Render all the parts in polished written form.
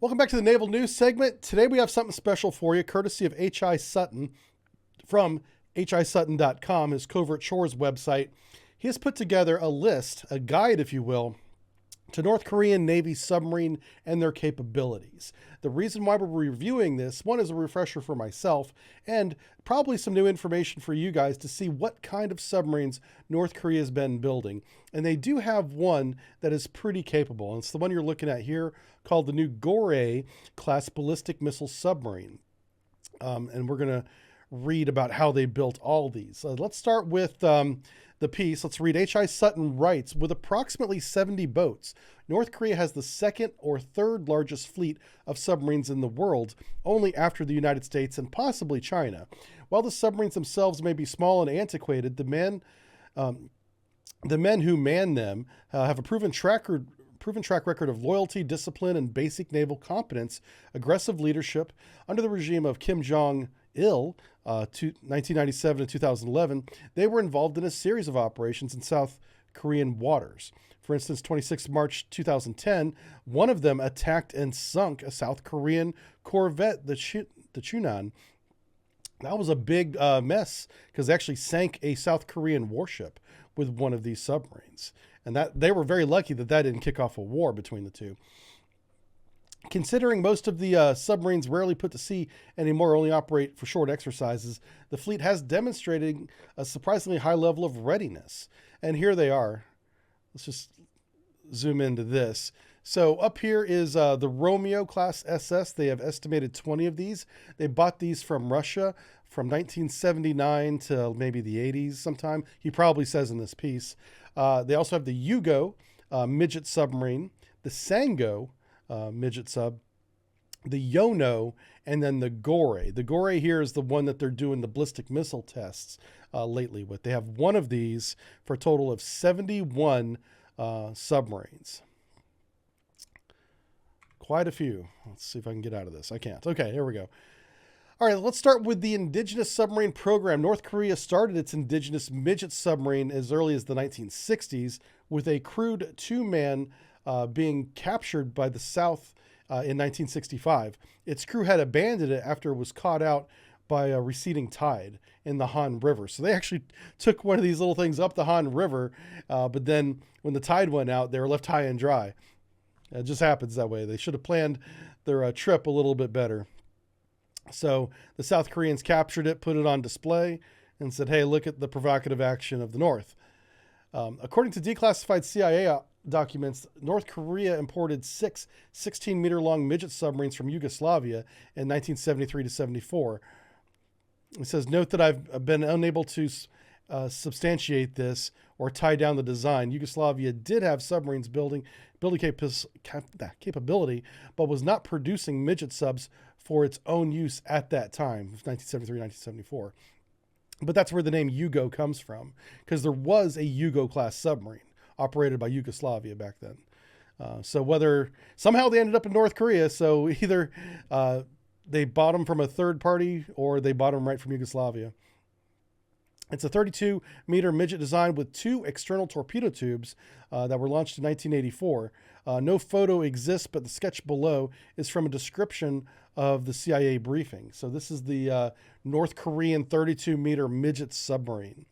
Welcome back to the Naval News segment. Today we have something special for you, courtesy of H.I. Sutton from hisutton.com, his Covert Shores website. He has put together a list, a guide, if you will, to North Korean Navy submarine and their capabilities. The reason why we're reviewing this, one is a refresher for myself, and probably some new information for you guys to see what kind of submarines North Korea has been building. And they do have one that is pretty capable. And it's the one you're looking at here, called the new Gorey class ballistic missile submarine. And we're going to read about how they built all these. Let's start with the piece. Let's read. H.I. Sutton writes, with approximately 70 boats, North Korea has the second or third largest fleet of submarines in the world, only after the United States and possibly China. While the submarines themselves may be small and antiquated, the men who man them have a proven track record of loyalty, discipline, and basic naval competence, aggressive leadership. Under the regime of Kim Jong-il, 1997 to 2011, they were involved in a series of operations in South Korean waters. For instance, 26 March 2010, one of them attacked and sunk a South Korean corvette, the Chunan. That was a big mess because they actually sank a South Korean warship with one of these submarines. And that they were very lucky that didn't kick off a war between the two. Considering most of the submarines rarely put to sea anymore, only operate for short exercises, the fleet has demonstrated a surprisingly high level of readiness. And here they are. Let's just zoom into this. So up here is the Romeo class SS. They have estimated 20 of these. They bought these from Russia from 1979 to maybe the 80s sometime. He probably says in this piece. They also have the Yugo midget submarine, the Sango midget sub, the Yono, and then the Gorey. The Gorey here is the one that they're doing the ballistic missile tests lately with. They have one of these for a total of 71 submarines. Quite a few. Let's see if I can get out of this. I can't. Okay, here we go. All right, let's start with the Indigenous submarine program. North Korea started its Indigenous midget submarine as early as the 1960s with a crewed two-man being captured by the South in 1965. Its crew had abandoned it after it was caught out by a receding tide in the Han River. So they actually took one of these little things up the Han River, but then when the tide went out, they were left high and dry. It just happens that way. They should have planned their trip a little bit better. So the South Koreans captured it, put it on display, and said, hey, look at the provocative action of the North. According to declassified CIA documents, North Korea imported 6 16-meter-long midget submarines from Yugoslavia in 1973 to 74. It says, note that I've been unable to substantiate this or tie down the design. Yugoslavia did have submarines building capability, but was not producing midget subs for its own use at that time, 1973, 1974. But that's where the name Yugo comes from, because there was a Yugo class submarine operated by Yugoslavia back then. So whether somehow they ended up in North Korea, so either they bought them from a third party or they bought them right from Yugoslavia. It's a 32-meter midget design with 2 external torpedo tubes that were launched in 1984. No photo exists, but the sketch below is from a description of the CIA briefing. So this is the North Korean 32-meter midget submarine.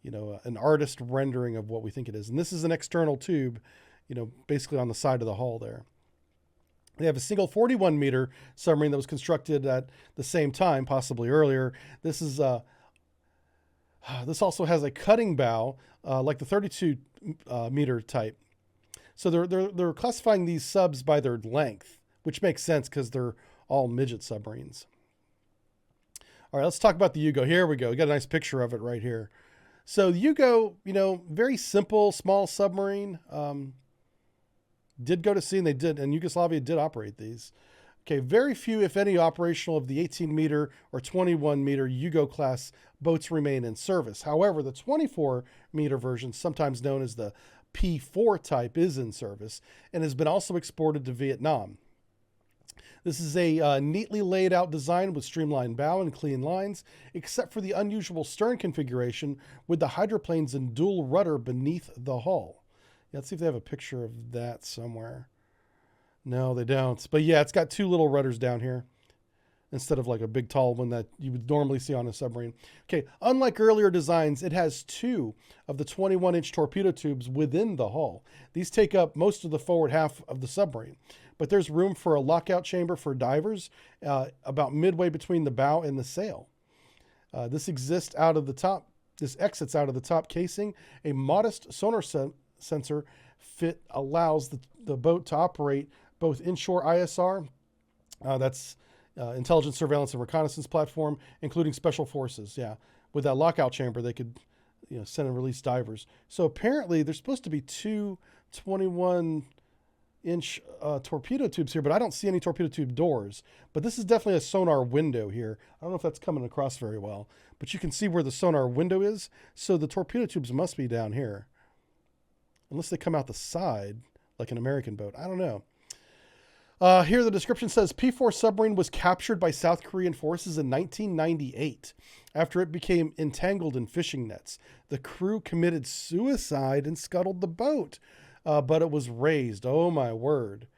You know, an artist rendering of what we think it is. And this is an external tube, you know, basically on the side of the hull there. They have a single 41-meter submarine that was constructed at the same time, possibly earlier. This is this also has a cutting bow, like the 32-meter type. So they're classifying these subs by their length, which makes sense because they're all midget submarines. All right, let's talk about the Yugo. Here we go. We got a nice picture of it right here. So the Yugo, you know, very simple, small submarine. Did go to sea, and Yugoslavia did operate these. Okay, very few, if any, operational of the 18-meter or 21-meter Yugo class boats remain in service. However, the 24-meter version, sometimes known as the P4 type, is in service and has been also exported to Vietnam. This is a neatly laid out design with streamlined bow and clean lines, except for the unusual stern configuration with the hydroplanes and dual rudder beneath the hull. Yeah, let's see if they have a picture of that somewhere. No, they don't. But yeah, it's got 2 little rudders down here instead of like a big tall one that you would normally see on a submarine. Okay, unlike earlier designs, it has 2 of the 21-inch torpedo tubes within the hull. These take up most of the forward half of the submarine, but there's room for a lockout chamber for divers about midway between the bow and the sail. This exits out of the top casing. A modest sonar sensor fit allows the boat to operate both inshore ISR, that's intelligence, surveillance, and reconnaissance platform, including special forces. Yeah, with that lockout chamber, they could, send and release divers. So apparently, there's supposed to be 2 21-inch torpedo tubes here, but I don't see any torpedo tube doors. But this is definitely a sonar window here. I don't know if that's coming across very well, but you can see where the sonar window is. So the torpedo tubes must be down here, unless they come out the side like an American boat. I don't know. Here the description says P-4 submarine was captured by South Korean forces in 1998 after it became entangled in fishing nets. The crew committed suicide and scuttled the boat, but it was raised. Oh my word.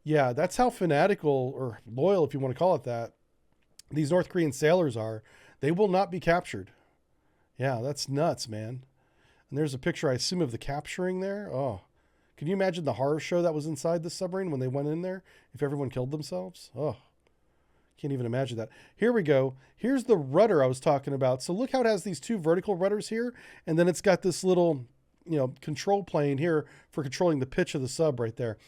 Yeah, that's how fanatical or loyal, if you want to call it that, these North Korean sailors are. They will not be captured. Yeah, that's nuts, man. And there's a picture, I assume, of the capturing there. Oh, can you imagine the horror show that was inside the submarine when they went in there? If everyone killed themselves? Oh, can't even imagine that. Here we go. Here's the rudder I was talking about. So look how it has these 2 vertical rudders here. And then it's got this little, control plane here for controlling the pitch of the sub right there.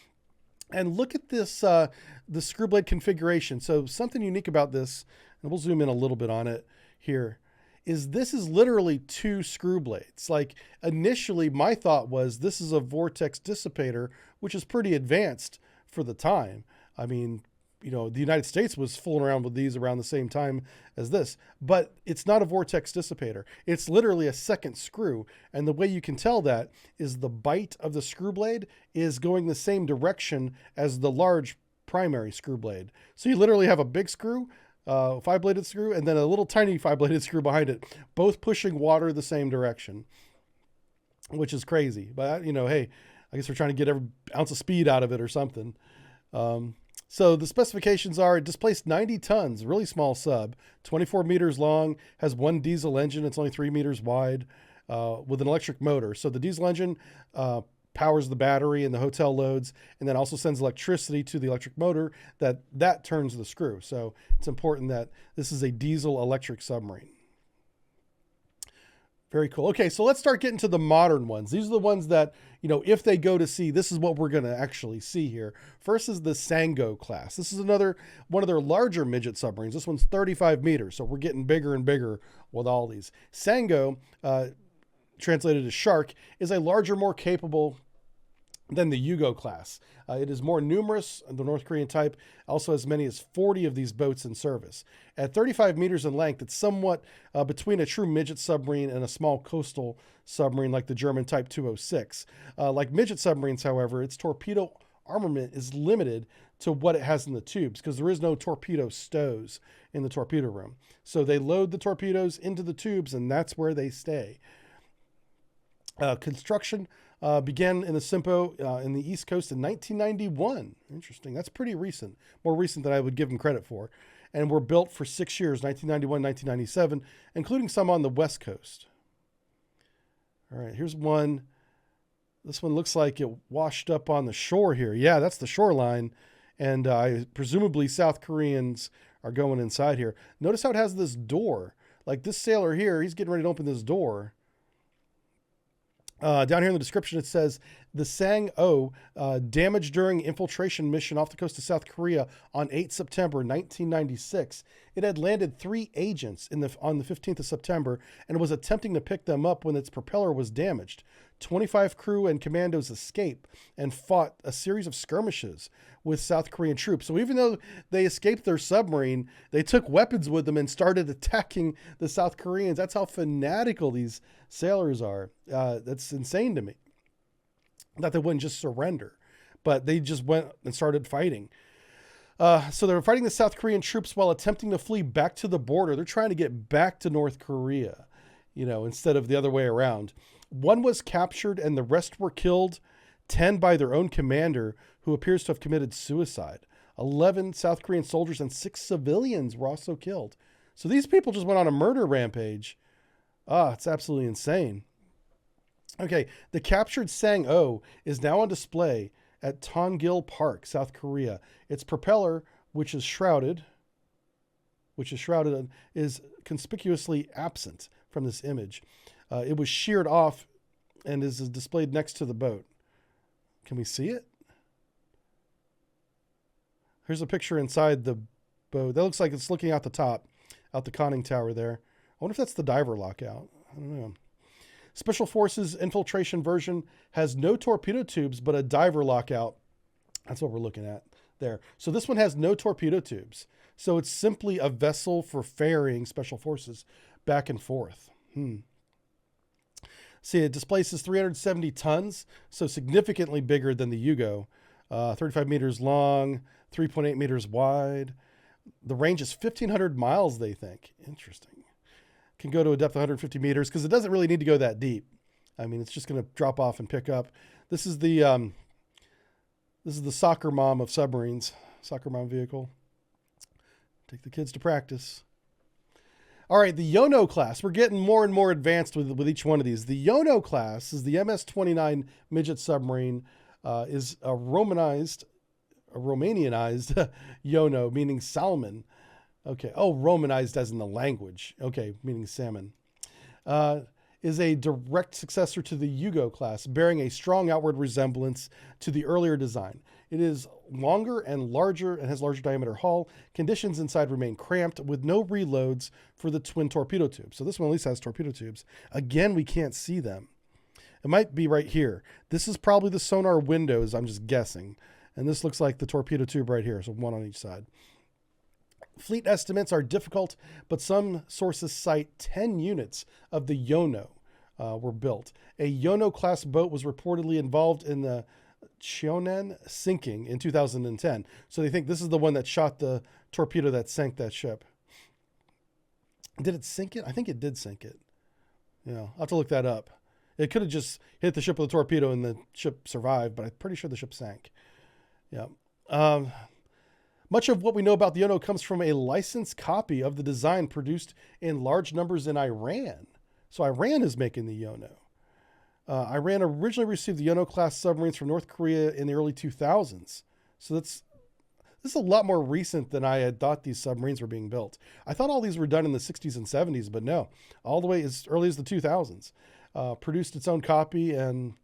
And look at this, the screw blade configuration. So something unique about this, and we'll zoom in a little bit on it here, is this is literally 2 screw blades. Like initially my thought was this is a vortex dissipator, which is pretty advanced for the time. I mean, the United States was fooling around with these around the same time as this, but it's not a vortex dissipator. It's literally a second screw. And the way you can tell that is the bite of the screw blade is going the same direction as the large primary screw blade. So you literally have a big screw, 5-bladed screw, and then a little tiny 5-bladed screw behind it, both pushing water the same direction, which is crazy. But, hey, I guess we're trying to get every ounce of speed out of it or something. So the specifications are: it displaced 90 tons, really small sub, 24 meters long, has 1 diesel engine. It's only 3 meters wide, with an electric motor. So the diesel engine powers the battery and the hotel loads, and then also sends electricity to the electric motor that turns the screw. So it's important that this is a diesel electric submarine. Very cool. Okay, so let's start getting to the modern ones. These are the ones that, if they go to sea, this is what we're going to actually see here. First is the Sango class. This is another one of their larger midget submarines. This one's 35 meters, so we're getting bigger and bigger with all these. Sango, translated as shark, is a larger, more capable than the Yugo class. It is more numerous. The North Korean type also has as many as 40 of these boats in service. At 35 meters in length, it's somewhat between a true midget submarine and a small coastal submarine like the German Type 206. Like midget submarines, however, its torpedo armament is limited to what it has in the tubes because there is no torpedo stows in the torpedo room. So they load the torpedoes into the tubes and that's where they stay. Construction began in the Sinpo in the East Coast in 1991. Interesting. That's pretty recent. More recent than I would give them credit for. And were built for 6 years, 1991, 1997, including some on the West Coast. All right, here's one. This one looks like it washed up on the shore here. Yeah, that's the shoreline. And presumably South Koreans are going inside here. Notice how it has this door. Like this sailor here, he's getting ready to open this door. Down here in the description, it says the Sang-O damaged during infiltration mission off the coast of South Korea on 8 September 1996. It had landed 3 agents on the 15th of September and was attempting to pick them up when its propeller was damaged. 25 crew and commandos escaped and fought a series of skirmishes with South Korean troops. So even though they escaped their submarine, they took weapons with them and started attacking the South Koreans. That's how fanatical these sailors are. That's insane to me. That they wouldn't just surrender, but they just went and started fighting. So they were fighting the South Korean troops while attempting to flee back to the border. They're trying to get back to North Korea, instead of the other way around. One was captured and the rest were killed. 10 by their own commander, who appears to have committed suicide. 11 South Korean soldiers and 6 civilians were also killed. So these people just went on a murder rampage. It's absolutely insane. Okay, the captured Sang-O is now on display at Tongil Park, South Korea. Its propeller, which is shrouded, is conspicuously absent from this image. It was sheared off and is displayed next to the boat. Can we see it? Here's a picture inside the boat. That looks like it's looking out the top, out the conning tower there. I wonder if that's the diver lockout. I don't know. Special Forces infiltration version has no torpedo tubes, but a diver lockout. That's what we're looking at there. So this one has no torpedo tubes. So it's simply a vessel for ferrying Special Forces back and forth. See, it displaces 370 tons, so significantly bigger than the Yugo. 35 meters long, 3.8 meters wide. The range is 1,500 miles, they think. Interesting. Can go to a depth of 150 meters because it doesn't really need to go that deep. I mean, it's just going to drop off and pick up. This is the soccer mom of submarines, soccer mom vehicle. Take the kids to practice. All right, the Yono class. We're getting more and more advanced with each one of these. The Yono class is the MS-29 Midget submarine. Is a Romanianized Yono, meaning salmon. Okay. Oh, Romanized as in the language. Okay, meaning salmon. Is a direct successor to the Yugo class, bearing a strong outward resemblance to the earlier design. It is longer and larger and has larger diameter hull. Conditions inside remain cramped with no reloads for the twin torpedo tubes. So this one at least has torpedo tubes. Again, we can't see them. It might be right here. This is probably the sonar windows, I'm just guessing. And this looks like the torpedo tube right here, so one on each side. Fleet estimates are difficult, but some sources cite 10 units of the Yono were built. A Yono-class boat was reportedly involved in the Cheonan sinking in 2010. So they think this is the one that shot the torpedo that sank that ship. Did it sink it? I think it did sink it. Yeah, I'll have to look that up. It could have just hit the ship with a torpedo and the ship survived, but I'm pretty sure the ship sank. Yeah. Much of what we know about the Yono comes from a licensed copy of the design produced in large numbers in Iran. So Iran is making the Yono. Iran originally received the Yono-class submarines from North Korea in the early 2000s. So this is a lot more recent than I had thought these submarines were being built. I thought all these were done in the 60s and 70s, but no, all the way as early as the 2000s. Produced its own copy, and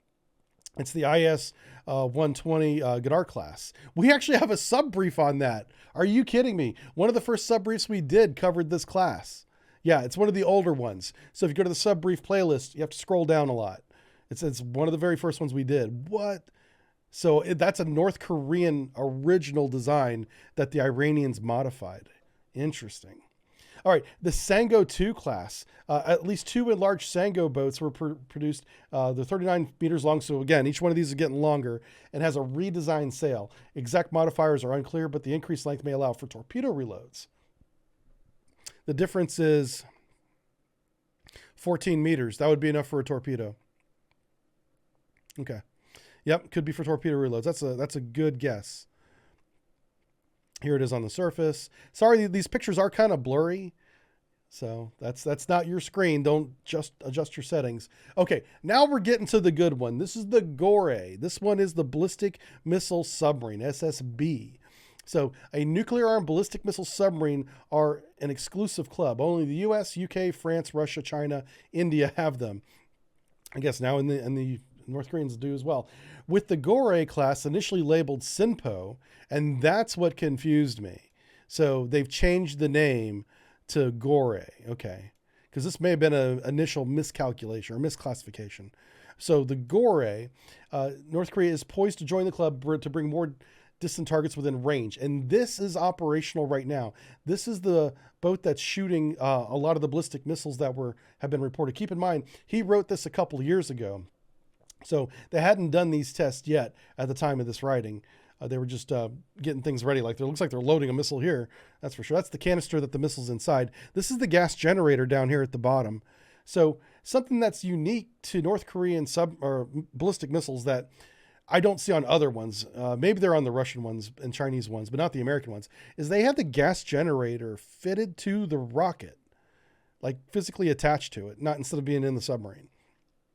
it's the IS-120 Gorea class. We actually have a subbrief on that. Are you kidding me? One of the first subbriefs we did covered this class. Yeah, it's one of the older ones. So if you go to the subbrief playlist, you have to scroll down a lot. It's one of the very first ones we did. What? So that's a North Korean original design that the Iranians modified. Interesting. All right, the Sang-O 2 class. At least 2 enlarged Sang-O boats were produced. They're 39 meters long, so again, each one of these is getting longer and has a redesigned sail. Exact modifiers are unclear, but the increased length may allow for torpedo reloads. The difference is 14 meters. That would be enough for a torpedo. Okay. Yep, could be for torpedo reloads. That's a good guess. Here it is on the surface. Sorry, these pictures are kind of blurry. So that's not your screen. Don't just adjust your settings. Okay, now we're getting to the good one. This is the Gorey. This one is the Ballistic Missile Submarine, SSB. So a nuclear-armed ballistic missile submarine are an exclusive club. Only the US, UK, France, Russia, China, India have them. I guess now in the North Koreans do as well. With the Gorey class initially labeled Sinpo, and that's what confused me. So they've changed the name to Gorey, okay, because this may have been an initial miscalculation or misclassification. So the Gorey, North Korea is poised to join the club to bring more distant targets within range, and this is operational right now. This is the boat that's shooting a lot of the ballistic missiles that have been reported. Keep in mind, he wrote this a couple of years ago. So they hadn't done these tests yet at the time of this writing. They were just getting things ready. Like it looks like they're loading a missile here. That's for sure. That's the canister that the missile's inside. This is the gas generator down here at the bottom. So something that's unique to North Korean ballistic missiles that I don't see on other ones, maybe they're on the Russian ones and Chinese ones, but not the American ones, is they have the gas generator fitted to the rocket, like physically attached to it, not instead of being in the submarine.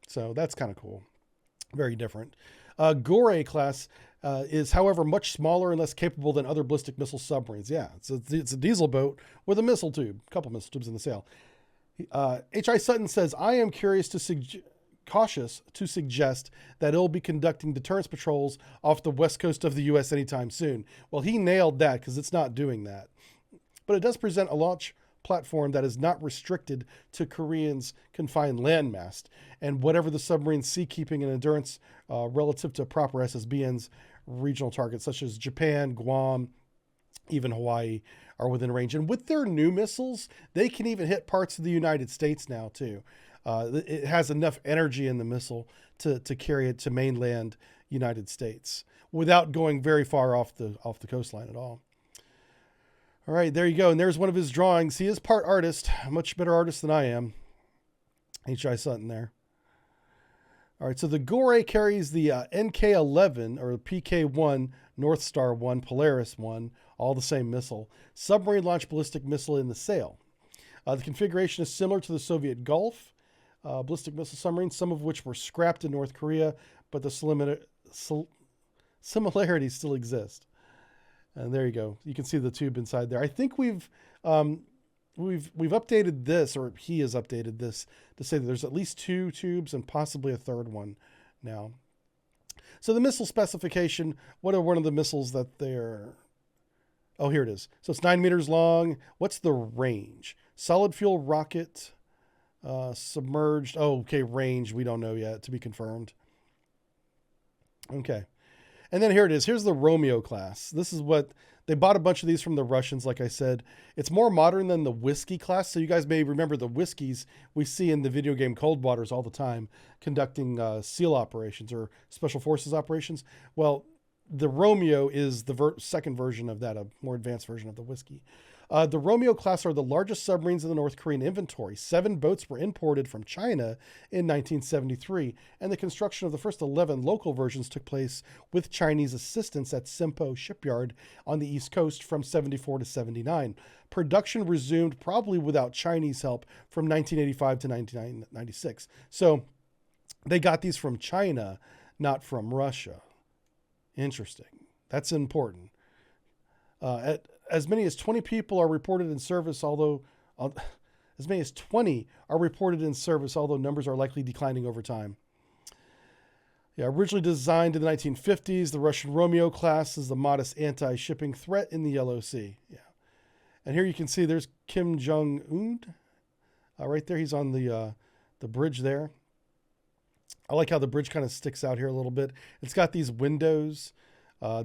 So that's kind of cool. Very different. Gorey class is, however, much smaller and less capable than other ballistic missile submarines. Yeah, it's a diesel boat with a missile tube, a couple missile tubes in the sail. H.I. Sutton says, I am cautious to suggest that it'll be conducting deterrence patrols off the west coast of the U.S. anytime soon. Well, he nailed that because it's not doing that. But it does present a launch platform that is not restricted to Koreans' confined landmass, and whatever the submarine's seakeeping and endurance relative to proper SSBN's regional targets, such as Japan, Guam, even Hawaii, are within range. And with their new missiles, they can even hit parts of the United States now, too. It has enough energy in the missile to carry it to mainland United States without going very far off the coastline at all. All right, there you go. And there's one of his drawings. He is part artist, a much better artist than I am. H.I. Sutton there. All right, so the Gorey carries the NK-11 or PK-1, North Star 1, Polaris 1, all the same missile, submarine launched ballistic missile in the sail. The configuration is similar to the Soviet Gulf ballistic missile submarines, some of which were scrapped in North Korea, but the similarities still exist. And there you go. You can see the tube inside there. I think we've updated this, or he has updated this, to say that there's at least 2 tubes and possibly a third one now. So the missile specification, what are one of the missiles that they're... Oh, here it is. So it's 9 meters long. What's the range? Solid fuel rocket, submerged. Oh, okay, range. We don't know yet, to be confirmed. Okay. And then here it is. Here's the Romeo class. This is what they bought a bunch of these from the Russians. Like I said, it's more modern than the Whiskey class. So you guys may remember the Whiskeys we see in the video game Cold Waters all the time, conducting SEAL operations or special forces operations. Well, the Romeo is the second version of that, a more advanced version of the Whiskey. The Romeo class are the largest submarines in the North Korean inventory. 7 boats were imported from China in 1973, and the construction of the first 11 local versions took place with Chinese assistance at Sinpo shipyard on the East Coast from 74 to 79. Production resumed probably without Chinese help from 1985 to 1996. So they got these from China, not from Russia. Interesting. That's important. As many as 20 people are reported in service, although numbers are likely declining over time. Yeah, originally designed in the 1950s, the Russian Romeo class is the modest anti-shipping threat in the Yellow Sea. Yeah, and here you can see there's Kim Jong-un right there. He's on the bridge there. I like how the bridge kind of sticks out here a little bit. It's got these windows.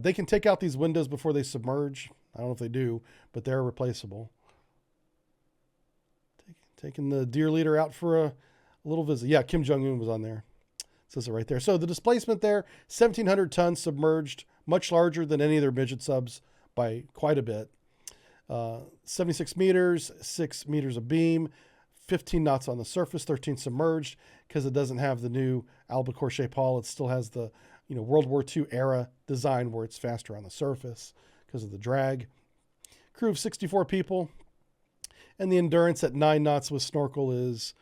They can take out these windows before they submerge. I don't know if they do, but they're replaceable. Taking the dear leader out for a little visit. Yeah, Kim Jong-un was on there. It says it right there. So the displacement there, 1,700 tons submerged, much larger than any of their midget subs by quite a bit. 76 meters, 6 meters of beam, 15 knots on the surface, 13 submerged, because it doesn't have the new albacore shape hull. It still has the World War II era design where it's faster on the surface because of the drag. Crew of 64 people. And the endurance at 9 knots with snorkel is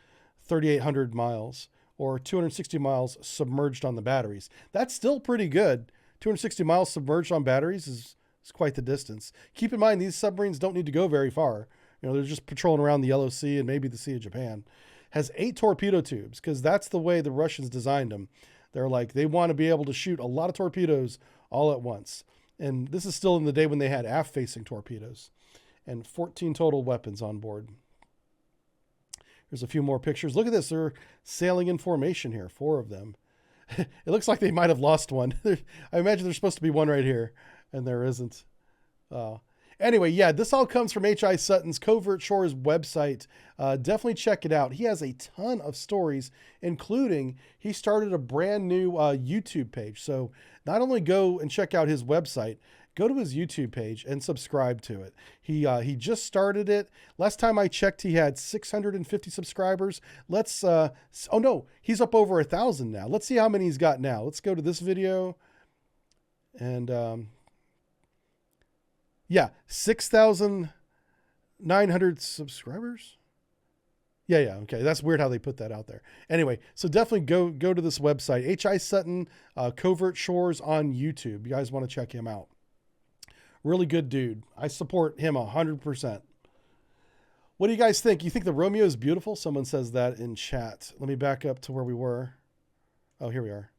3,800 miles or 260 miles submerged on the batteries. That's still pretty good. 260 miles submerged on batteries is quite the distance. Keep in mind, these submarines don't need to go very far. They're just patrolling around the Yellow Sea and maybe the Sea of Japan. Has 8 torpedo tubes because that's the way the Russians designed them. They're like, they want to be able to shoot a lot of torpedoes all at once. And this is still in the day when they had aft-facing torpedoes. And 14 total weapons on board. There's a few more pictures. Look at this. They're sailing in formation here, 4 of them. It looks like they might have lost one. I imagine there's supposed to be one right here, and there isn't. Anyway, yeah, this all comes from H.I. Sutton's Covert Shores website. Definitely check it out. He has a ton of stories, including he started a brand new YouTube page. So not only go and check out his website, go to his YouTube page and subscribe to it. He just started it. Last time I checked, he had 650 subscribers. Oh no, he's up over 1,000 now. Let's see how many he's got now. Let's go to this video. And yeah, 6,900 subscribers. Yeah. Okay. That's weird how they put that out there. Anyway, so definitely go to this website, H.I. Sutton, Covert Shores on YouTube. You guys want to check him out. Really good dude. I support him 100%. What do you guys think? You think the Romeo is beautiful? Someone says that in chat. Let me back up to where we were. Oh, here we are.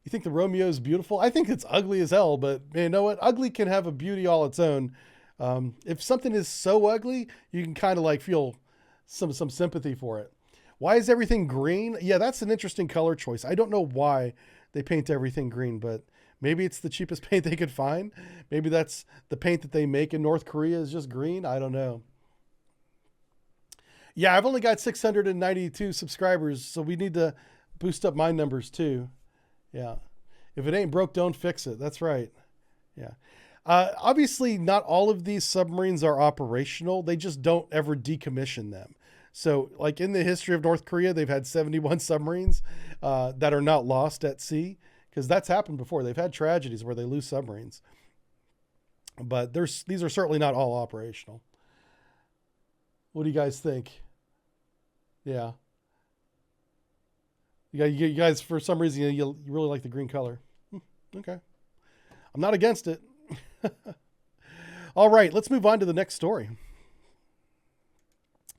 You think the Romeo is beautiful? I think it's ugly as hell, but man, you know what? Ugly can have a beauty all its own. If something is so ugly, you can kind of like feel some sympathy for it. Why is everything green? Yeah, that's an interesting color choice. I don't know why they paint everything green, but maybe it's the cheapest paint they could find. Maybe that's the paint that they make in North Korea is just green. I don't know. Yeah, I've only got 692 subscribers, so we need to boost up my numbers too. Yeah. If it ain't broke, don't fix it. That's right. Yeah. Obviously, not all of these submarines are operational. They just don't ever decommission them. So, like in the history of North Korea, they've had 71 submarines that are not lost at sea, because that's happened before. They've had tragedies where they lose submarines. But these are certainly not all operational. What do you guys think? Yeah. You guys, for some reason, you really like the green color. Okay. I'm not against it. All right, let's move on to the next story.